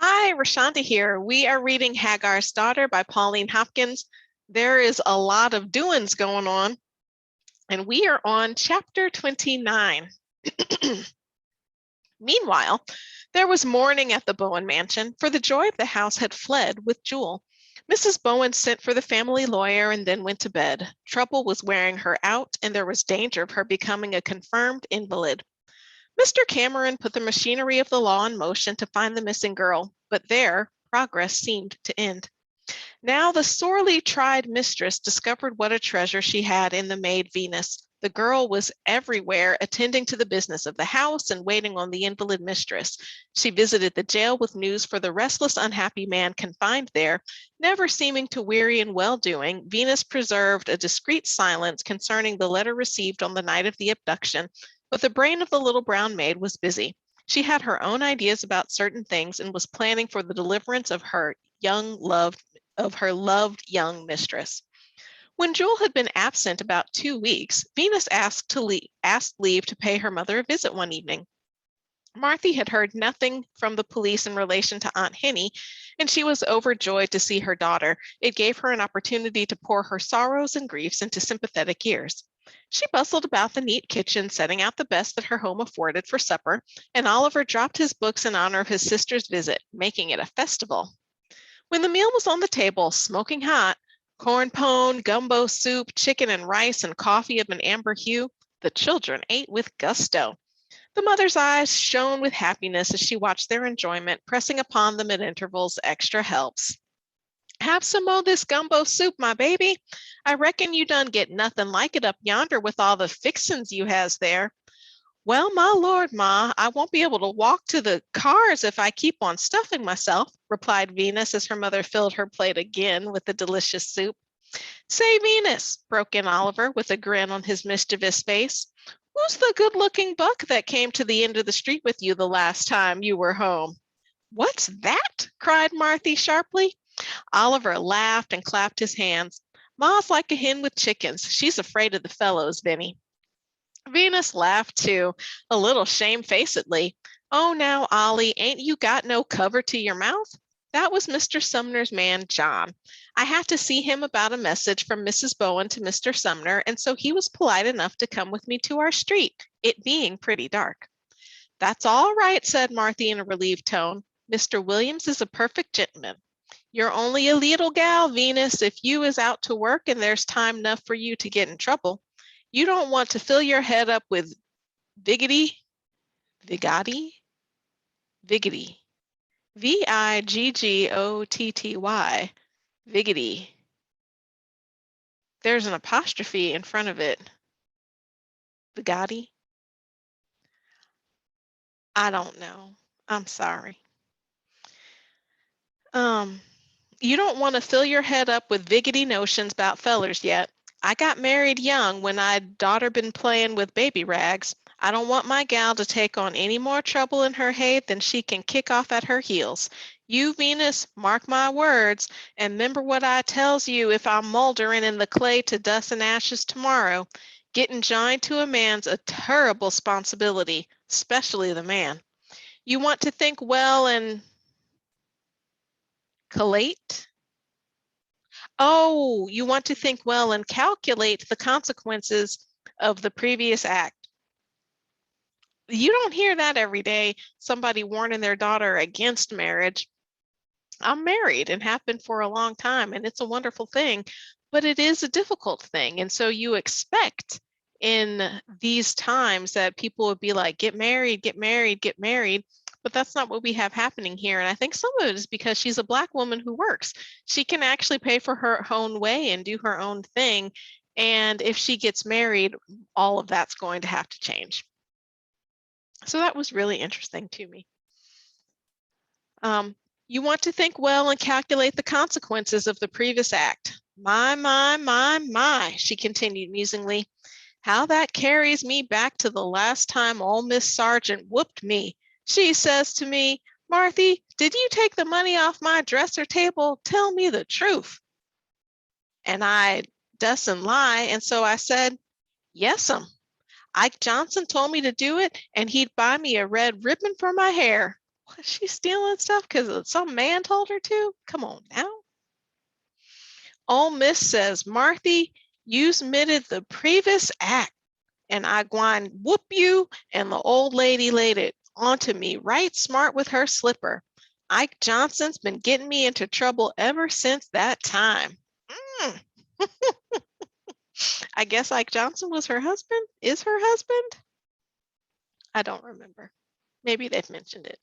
Hi, Rashonda here. We are reading Hagar's Daughter by Pauline Hopkins. There is a lot of doings going on, and we are on chapter 29. Meanwhile, there was mourning at the Bowen mansion, for the joy of the house had fled with Jewel. Mrs. Bowen sent for the family lawyer and then went to bed. Trouble was wearing her out, and there was danger of her becoming a confirmed invalid. Mr. Cameron put the machinery of the law in motion to find the missing girl, but there progress seemed to end. Now the sorely tried mistress discovered what a treasure she had in the maid Venus. The girl was everywhere, attending to the business of the house and waiting on the invalid mistress. She visited the jail with news for the restless, unhappy man confined there. Never seeming to weary in well-doing, Venus preserved a discreet silence concerning the letter received on the night of the abduction, but the brain of the little brown maid was busy. She had her own ideas about certain things and was planning for the deliverance of her loved young mistress. When Jewel had been absent about 2 weeks, Venus asked leave to pay her mother a visit one evening. Marthy had heard nothing from the police in relation to Aunt Henny, and she was overjoyed to see her daughter. It gave her an opportunity to pour her sorrows and griefs into sympathetic ears. She bustled about the neat kitchen, setting out the best that her home afforded for supper, and Oliver dropped his books in honor of his sister's visit, making it a festival. When the meal was on the table, smoking hot, corn pone, gumbo soup, chicken and rice, and coffee of an amber hue, the children ate with gusto. The mother's eyes shone with happiness as she watched their enjoyment, pressing upon them at intervals extra helps. Have some more this gumbo soup, my baby. I reckon you done get nothing like it up yonder with all the fixins you has there. Well, my lord, ma, I won't be able to walk to the cars if I keep on stuffing myself, replied Venus as her mother filled her plate again with the delicious soup. Say, Venus, broke in Oliver with a grin on his mischievous face, who's the good-looking buck that came to the end of the street with you the last time you were home? What's that? Cried Marthy sharply. Oliver laughed and clapped his hands. Ma's like a hen with chickens. She's afraid of the fellows, Vinny. Venus laughed too, a little shamefacedly. Oh, now, Ollie, ain't you got no cover to your mouth? That was Mr. Sumner's man, John. I had to see him about a message from Mrs. Bowen to Mr. Sumner, and so he was polite enough to come with me to our street, it being pretty dark. That's all right, said Marthy in a relieved tone. Mr. Williams is a perfect gentleman. You're only a little gal, Venus, if you is out to work and there's time enough for you to get in trouble. You don't want to fill your head up with Viggity, Viggity, Viggity, Viggity. There's an apostrophe in front of it. Viggity. I don't know. I'm sorry. You don't want to fill your head up with Viggity notions about fellers yet. I got married young when I'd daughter been playing with baby rags. I don't want my gal to take on any more trouble in her head than she can kick off at her heels. You, Venus, mark my words, and remember what I tells you if I'm mouldering in the clay to dust and ashes tomorrow. Getting joined to a man's a terrible responsibility, especially the man. You want to think well and collate? Oh, you want to think well and calculate the consequences of the previous act. You don't hear that every day, somebody warning their daughter against marriage. I'm married and have been for a long time, and it's a wonderful thing, but it is a difficult thing. And so you expect in these times that people would be like, get married, get married, get married. But that's not what we have happening here. And I think some of it is because she's a Black woman who works. She can actually pay for her own way and do her own thing. And if she gets married, all of that's going to have to change. So that was really interesting to me. You want to think well and calculate the consequences of the previous act. My, she continued musingly. How that carries me back to the last time old Miss Sargent whooped me. She says to me, Marthy, did you take the money off my dresser table? Tell me the truth. And I doesn't lie, and so I said, yes'm. Ike Johnson told me to do it, and he'd buy me a red ribbon for my hair. Was she stealing stuff because some man told her to? Come on now. Old Miss says, Marthy, you's committed the previous act, and I gwine whoop you, and the old lady laid it onto me right smart with her slipper. Ike Johnson's been getting me into trouble ever since that time. Mm. I guess Ike Johnson was her husband? Is her husband? I don't remember. Maybe they've mentioned it.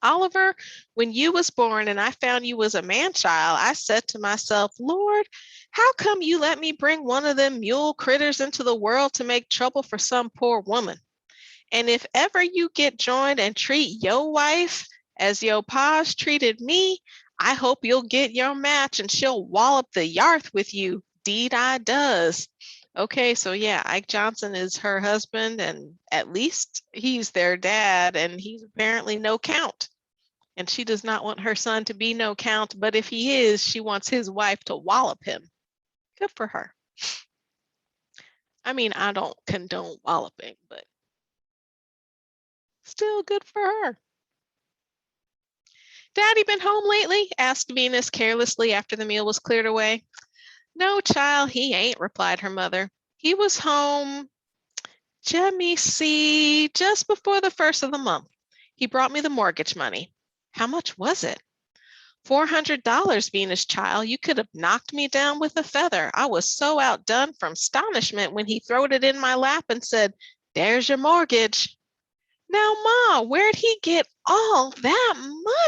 Oliver, when you was born and I found you was a man-child, I said to myself, Lord, how come you let me bring one of them mule critters into the world to make trouble for some poor woman? And if ever you get joined and treat your wife as your pa's treated me, I hope you'll get your match and she'll wallop the yarth with you. Deed I does. Okay, so yeah, Ike Johnson is her husband, and at least he's their dad, and he's apparently no count. And she does not want her son to be no count, but if he is, she wants his wife to wallop him. Good for her. I mean, I don't condone walloping, but still good for her. Daddy been home lately? Asked Venus carelessly after the meal was cleared away. No, child, he ain't, replied her mother. He was home, let me see, just before the first of the month. He brought me the mortgage money. How much was it? $400, Venus child. You could have knocked me down with a feather. I was so outdone from astonishment when he throwed it in my lap and said, There's your mortgage. Now, Ma, where'd he get all that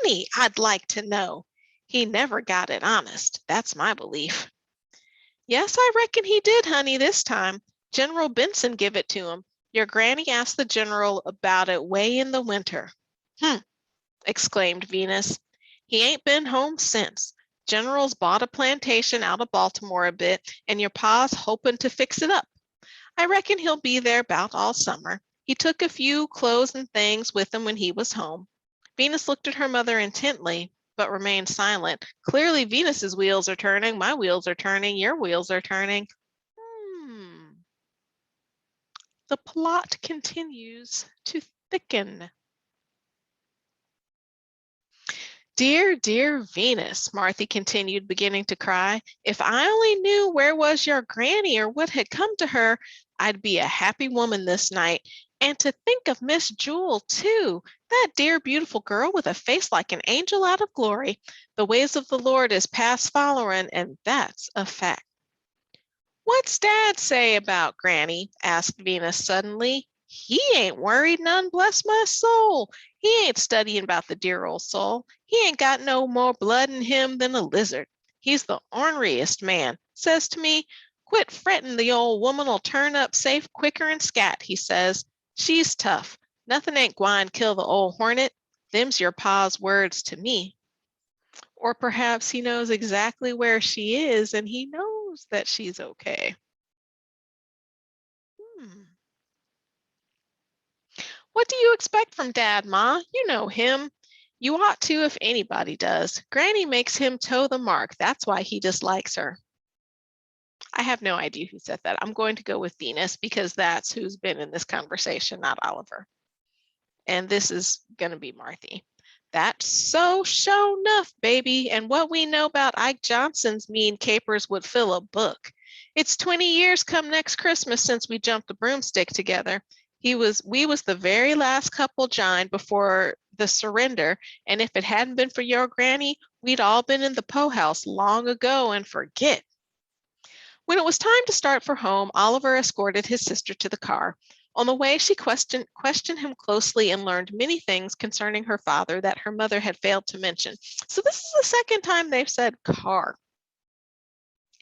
money? I'd like to know. He never got it honest. That's my belief. Yes, I reckon he did, honey, this time. General Benson give it to him. Your granny asked the general about it way in the winter. Exclaimed Venus. He ain't been home since. General's bought a plantation out of Baltimore a bit, and your pa's hoping to fix it up. I reckon he'll be there about all summer. He took a few clothes and things with him when he was home. Venus looked at her mother intently, but remained silent. Clearly, Venus's wheels are turning. My wheels are turning. Your wheels are turning. The plot continues to thicken. Dear, dear Venus, Marthy continued, beginning to cry, if I only knew where was your granny or what had come to her, I'd be a happy woman this night. And to think of Miss Jewel, too, that dear, beautiful girl with a face like an angel out of glory. The ways of the Lord is past following, and that's a fact. What's Dad say about Granny? Asked Venus suddenly. He ain't worried none, bless my soul. He ain't studying about the dear old soul. He ain't got no more blood in him than a lizard. He's the orneriest man. Says to me, quit fretting, the old woman'll turn up safe quicker'n scat, he says. She's tough. Nothing ain't gwine kill the old hornet. Them's your pa's words to me. Or perhaps he knows exactly where she is and he knows that she's okay. What do you expect from Dad, Ma? You know him. You ought to if anybody does. Granny makes him toe the mark. That's why he dislikes her. I have no idea who said that. I'm going to go with Venus because that's who's been in this conversation, not Oliver. And this is going to be Marthy. That's so show enough, baby. And what we know about Ike Johnson's mean capers would fill a book. It's 20 years come next Christmas since we jumped the broomstick together. We was the very last couple joined before the surrender, and if it hadn't been for your granny, we'd all been in the Poe house long ago and forget. When it was time to start for home, Oliver escorted his sister to the car. On the way, she questioned him closely and learned many things concerning her father that her mother had failed to mention. So this is the second time they've said car.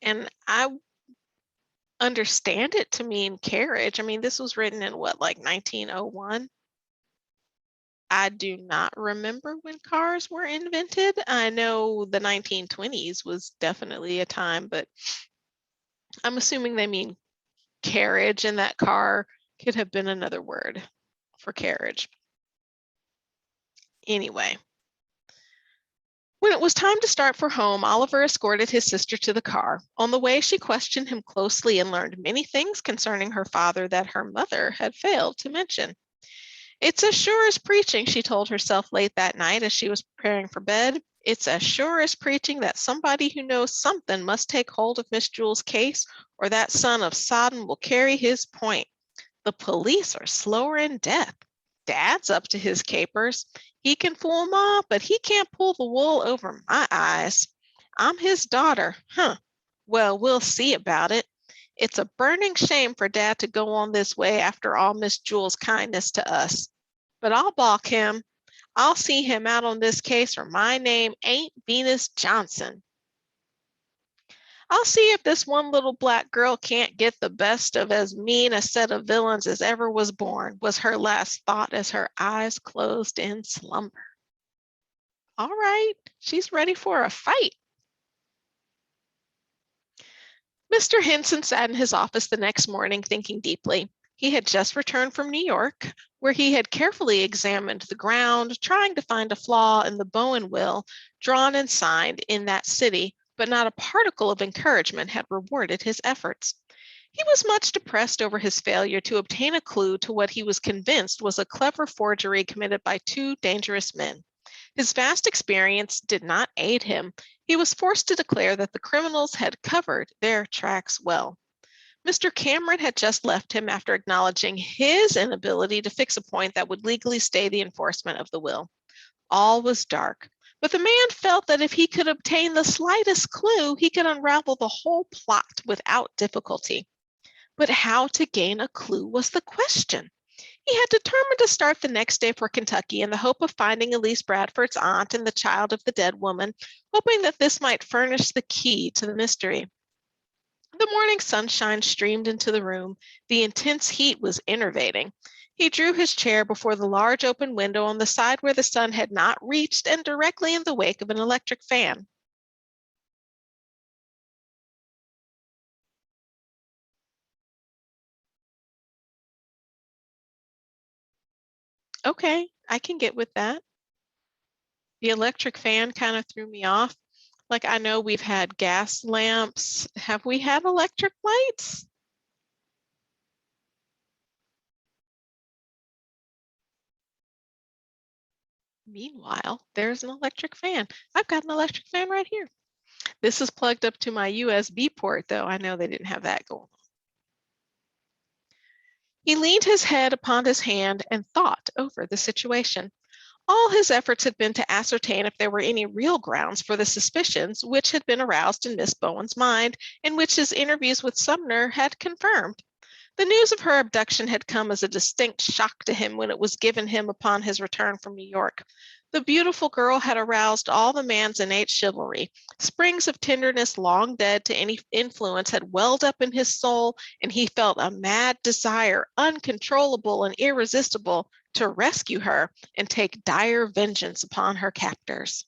And I understand it to mean carriage. I mean, this was written in what, like 1901? I do not remember when cars were invented. I know the 1920s was definitely a time, but I'm assuming they mean carriage, and that car could have been another word for carriage. Anyway, when it was time to start for home, Oliver escorted his sister to the car. On the way, she questioned him closely and learned many things concerning her father that her mother had failed to mention. It's as sure as preaching, she told herself late that night as she was preparing for bed. It's as sure as preaching that somebody who knows something must take hold of Miss Jewel's case, or that son of Sodom will carry his point. The police are slower in death. Dad's up to his capers. He can fool Ma, but he can't pull the wool over my eyes. I'm his daughter. Huh. Well, we'll see about it. It's a burning shame for Dad to go on this way after all Miss Jewel's kindness to us. But I'll balk him. I'll see him out on this case, or my name ain't Venus Johnson. I'll see if this one little black girl can't get the best of as mean a set of villains as ever was born, was her last thought as her eyes closed in slumber. All right, she's ready for a fight. Mr. Henson sat in his office the next morning thinking deeply. He had just returned from New York, where he had carefully examined the ground, trying to find a flaw in the Bowen will drawn and signed in that city, but not a particle of encouragement had rewarded his efforts. He was much depressed over his failure to obtain a clue to what he was convinced was a clever forgery committed by two dangerous men. His vast experience did not aid him. He was forced to declare that the criminals had covered their tracks well. Mr. Cameron had just left him after acknowledging his inability to fix a point that would legally stay the enforcement of the will. All was dark, but the man felt that if he could obtain the slightest clue, he could unravel the whole plot without difficulty. But how to gain a clue was the question. He had determined to start the next day for Kentucky in the hope of finding Elise Bradford's aunt and the child of the dead woman, hoping that this might furnish the key to the mystery. The morning sunshine streamed into the room. The intense heat was enervating. He drew his chair before the large open window on the side where the sun had not reached and directly in the wake of an electric fan. Okay, I can get with that. The electric fan kind of threw me off. Like, I know we've had gas lamps. Have we had electric lights? Meanwhile, there's an electric fan. I've got an electric fan right here. This is plugged up to my USB port, though. I know they didn't have that going on. He leaned his head upon his hand and thought over the situation. All his efforts had been to ascertain if there were any real grounds for the suspicions which had been aroused in Miss Bowen's mind, and which his interviews with Sumner had confirmed. The news of her abduction had come as a distinct shock to him when it was given him upon his return from New York. The beautiful girl had aroused all the man's innate chivalry. Springs of tenderness long dead to any influence had welled up in his soul, and he felt a mad desire, uncontrollable and irresistible, to rescue her and take dire vengeance upon her captors.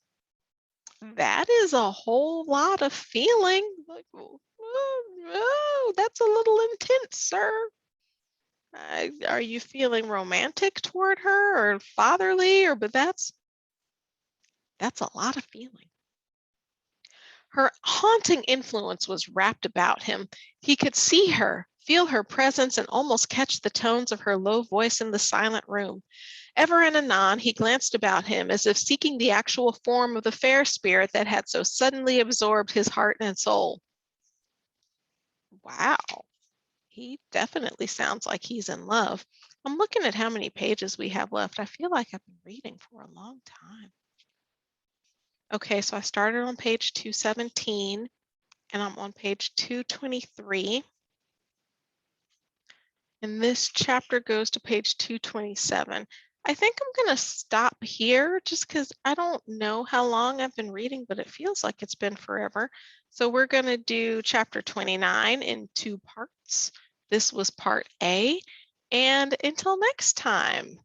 That is a whole lot of feeling. Like, oh, that's a little intense, sir. Are you feeling romantic toward her or fatherly, or but that's a lot of feeling. Her haunting influence was wrapped about him. He could see her, feel her presence, and almost catch the tones of her low voice in the silent room. Ever and anon, he glanced about him as if seeking the actual form of the fair spirit that had so suddenly absorbed his heart and soul. Wow, he definitely sounds like he's in love. I'm looking at how many pages we have left. I feel like I've been reading for a long time. Okay, so I started on page 217 and I'm on page 223. And this chapter goes to page 227. I think I'm going to stop here just because I don't know how long I've been reading, but it feels like it's been forever. So we're going to do chapter 29 in two parts. This was part A. And until next time.